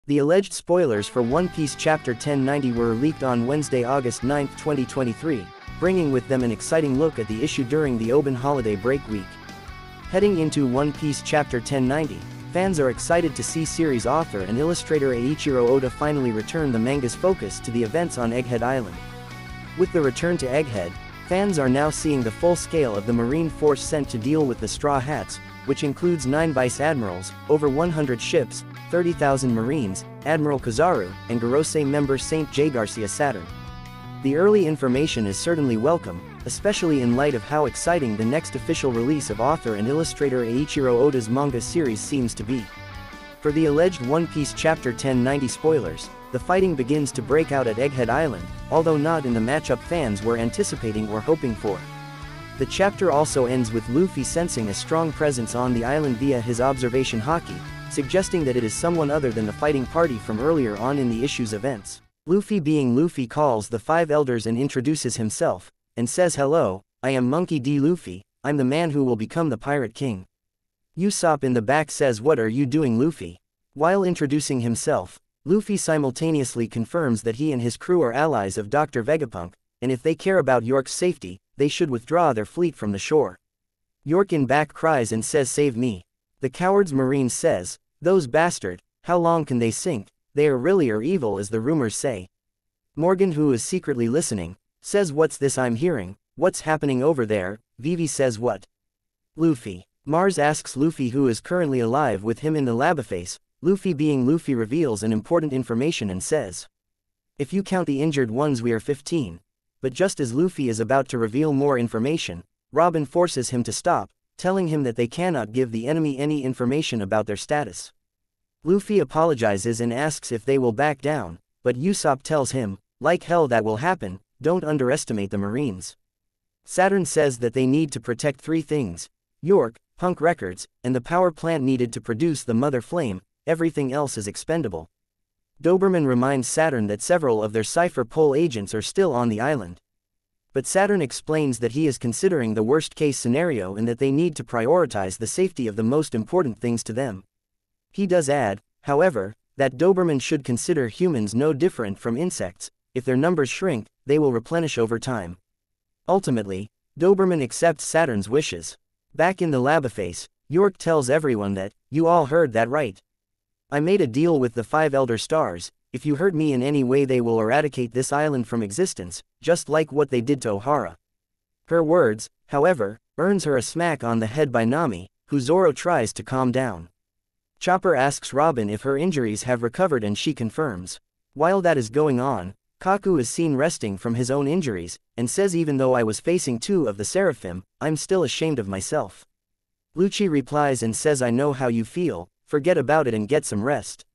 The alleged spoilers for One Piece Chapter 1090 were leaked on Wednesday, August 9, 2023, bringing with them an exciting look at the issue during the Oban holiday break week. Heading into One Piece Chapter 1090, fans are excited to see series author and illustrator Eiichiro Oda finally return the manga's focus to the events on Egghead Island. With the return to Egghead, fans are now seeing the full scale of the Marine Force sent to deal with the Straw Hats, which includes 9 vice admirals, over 100 ships, 30,000 Marines, Admiral Kizaru, and Gorosei member Saint J. Garcia Saturn. The early information is certainly welcome, especially in light of how exciting the next official release of author and illustrator Eiichiro Oda's manga series seems to be. For the alleged One Piece Chapter 1090 spoilers, the fighting begins to break out at Egghead Island, although not in the matchup fans were anticipating or hoping for. The chapter also ends with Luffy sensing a strong presence on the island via his observation haki, suggesting that it is someone other than the fighting party from earlier on in the issue's events. Luffy being Luffy calls the 5 elders and introduces himself, and says, "Hello, I am Monkey D. Luffy, I'm the man who will become the Pirate King." Usopp in the back says, "What are you doing, Luffy?" While introducing himself, Luffy simultaneously confirms that he and his crew are allies of Dr. Vegapunk, and if they care about York's safety, they should withdraw their fleet from the shore. York in back cries and says, "Save me." The coward's marine says, "Those bastard, how long can they sink? They are really evil as the rumors say." Morgan, who is secretly listening, says, "What's this I'm hearing? What's happening over there?" Vivi says, "What?" Luffy. Mars asks Luffy who is currently alive with him in the labaface. Luffy being Luffy reveals an important information and says, "If you count the injured ones we are 15. But just as Luffy is about to reveal more information, Robin forces him to stop, telling him that they cannot give the enemy any information about their status. Luffy apologizes and asks if they will back down, but Usopp tells him, "Like hell that will happen, don't underestimate the Marines." Saturn says that they need to protect 3 things: York, Punk Records, and the power plant needed to produce the Mother Flame, everything else is expendable. Doberman reminds Saturn that several of their Cypher Pole agents are still on the island. But Saturn explains that he is considering the worst-case scenario and that they need to prioritize the safety of the most important things to them. He does add, however, that Doberman should consider humans no different from insects. If their numbers shrink, they will replenish over time. Ultimately, Doberman accepts Saturn's wishes. Back in the labaface, York tells everyone that, "You all heard that right. I made a deal with the 5 Elder Stars. If you hurt me in any way they will eradicate this island from existence, just like what they did to Ohara." Her words, however, earns her a smack on the head by Nami, who Zoro tries to calm down. Chopper asks Robin if her injuries have recovered and she confirms. While that is going on, Kaku is seen resting from his own injuries, and says, "Even though I was facing 2 of the Seraphim, I'm still ashamed of myself." Lucci replies and says, "I know how you feel, forget about it and get some rest."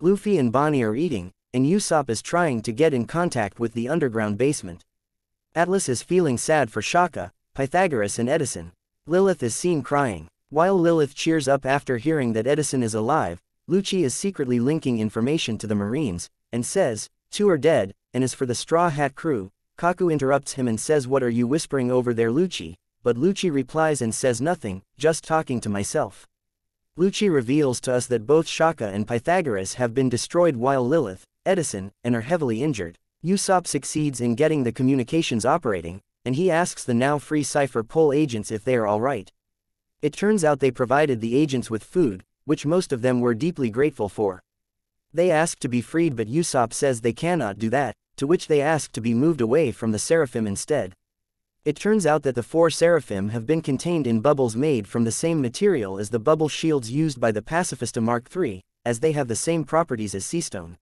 Luffy and Bonnie are eating, and Usopp is trying to get in contact with the underground basement. Atlas is feeling sad for Shaka, Pythagoras and Edison. Lilith is seen crying. While Lilith cheers up after hearing that Edison is alive, Lucci is secretly linking information to the Marines, and says, 2 are dead, and as for the Straw Hat crew, Kaku interrupts him and says, "What are you whispering over there, Lucci?" But Lucci replies and says, "Nothing, just talking to myself." Lucci reveals to us that both Shaka and Pythagoras have been destroyed while Lilith, Edison, and are heavily injured. Usopp succeeds in getting the communications operating, and he asks the now free Cypher Pole agents if they are alright. It turns out they provided the agents with food, which most of them were deeply grateful for. They ask to be freed, but Usopp says they cannot do that, to which they ask to be moved away from the Seraphim instead. It turns out that the 4 Seraphim have been contained in bubbles made from the same material as the bubble shields used by the Pacifista Mark III, as they have the same properties as Seastone.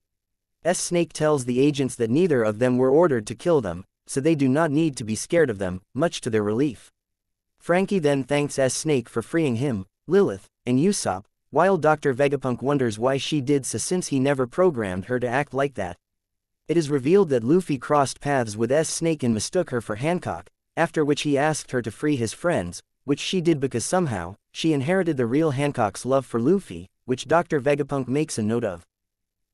Snake tells the agents that neither of them were ordered to kill them, so they do not need to be scared of them, much to their relief. Frankie then thanks Snake for freeing him, Lilith, and Usopp, while Dr. Vegapunk wonders why she did so since he never programmed her to act like that. It is revealed that Luffy crossed paths with Snake and mistook her for Hancock, after which he asked her to free his friends, which she did because somehow, she inherited the real Hancock's love for Luffy, which Dr. Vegapunk makes a note of.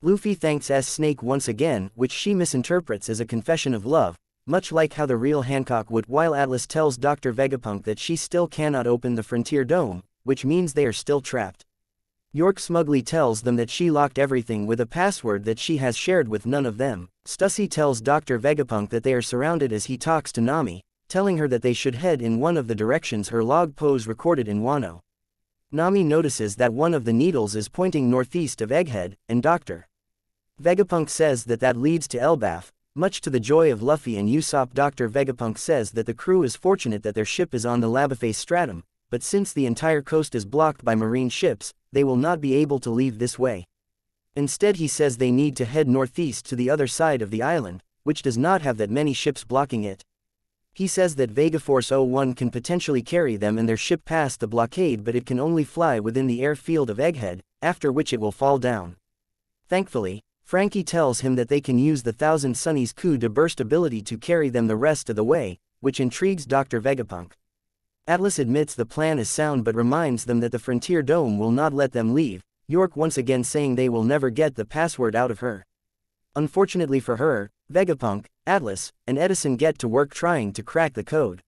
Luffy thanks Snake once again, which she misinterprets as a confession of love, much like how the real Hancock would, while Atlas tells Dr. Vegapunk that she still cannot open the Frontier Dome, which means they are still trapped. York smugly tells them that she locked everything with a password that she has shared with none of them. Stussy tells Dr. Vegapunk that they are surrounded as he talks to Nami, telling her that they should head in one of the directions her log pose recorded in Wano. Nami notices that one of the needles is pointing northeast of Egghead, and Dr. Vegapunk says that that leads to Elbaf. Much to the joy of Luffy and Usopp, Dr. Vegapunk says that the crew is fortunate that their ship is on the Labaphase stratum, but since the entire coast is blocked by marine ships, they will not be able to leave this way. Instead, he says they need to head northeast to the other side of the island, which does not have that many ships blocking it. He says that Vegaforce 01 can potentially carry them and their ship past the blockade, but it can only fly within the airfield of Egghead, after which it will fall down. Thankfully, Frankie tells him that they can use the Thousand Sunny's coup de burst ability to carry them the rest of the way, which intrigues Dr. Vegapunk. Atlas admits the plan is sound but reminds them that the Frontier Dome will not let them leave, York once again saying they will never get the password out of her. Unfortunately for her, Vegapunk, Atlas, and Edison get to work trying to crack the code.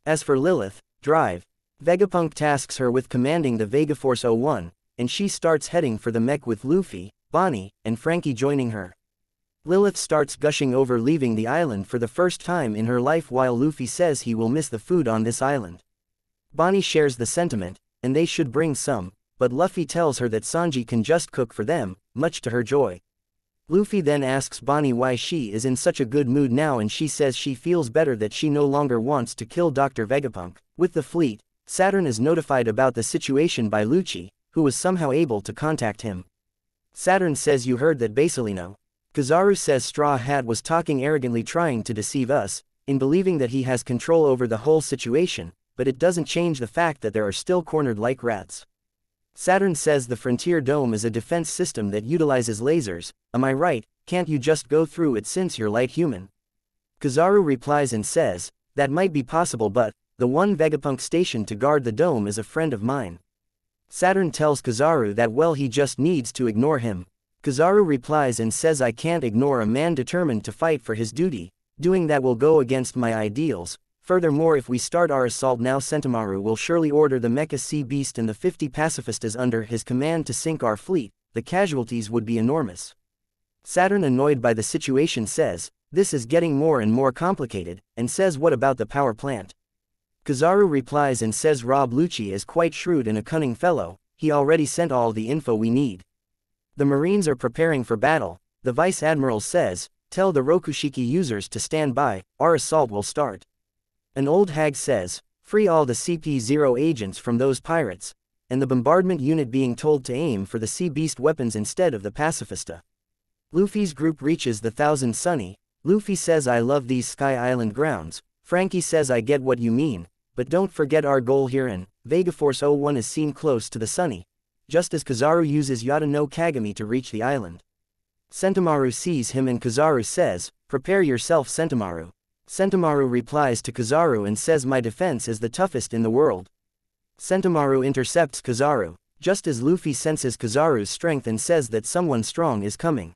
As for Lilith, Drive, Vegapunk tasks her with commanding the Vegaforce 01, and she starts heading for the mech with Luffy, Bonnie, and Frankie joining her. Lilith starts gushing over leaving the island for the first time in her life while Luffy says he will miss the food on this island. Bonnie shares the sentiment, and they should bring some, but Luffy tells her that Sanji can just cook for them, much to her joy. Luffy then asks Bonnie why she is in such a good mood now, and she says she feels better that she no longer wants to kill Dr. Vegapunk. With the fleet, Saturn is notified about the situation by Lucci, who was somehow able to contact him. Saturn says, "You heard that Basilino." Kizaru says Straw Hat was talking arrogantly, trying to deceive us, in believing that he has control over the whole situation, but it doesn't change the fact that there are still cornered like rats. Saturn says the Frontier Dome is a defense system that utilizes lasers. Am I right? Can't you just go through it since you're light human? Kizaru replies and says, that might be possible, but the one Vegapunk stationed to guard the dome is a friend of mine. Saturn tells Kizaru that well, he just needs to ignore him. Kizaru replies and says, I can't ignore a man determined to fight for his duty. Doing that will go against my ideals. Furthermore, if we start our assault now, Sentomaru will surely order the Mecha Sea Beast and the 50 pacifistas under his command to sink our fleet. The casualties would be enormous. Saturn, annoyed by the situation, says, this is getting more and more complicated, and says, what about the power plant? Kizaru replies and says Rob Lucci is quite shrewd and a cunning fellow, he already sent all the info we need. The Marines are preparing for battle. The Vice Admiral says, tell the Rokushiki users to stand by, our assault will start. An old hag says, free all the CP0 agents from those pirates, and the bombardment unit being told to aim for the Sea Beast weapons instead of the pacifista. Luffy's group reaches the Thousand Sunny. Luffy says, I love these Sky Island grounds. Frankie says, I get what you mean, but don't forget our goal here. And Vegaforce 01 is seen close to the Sunny, just as Kizaru uses Yata no Kagami to reach the island. Sentomaru sees him and Kizaru says, prepare yourself, Sentomaru. Sentomaru replies to Kizaru and says, my defense is the toughest in the world. Sentomaru intercepts Kizaru, just as Luffy senses Kizaru's strength and says that someone strong is coming.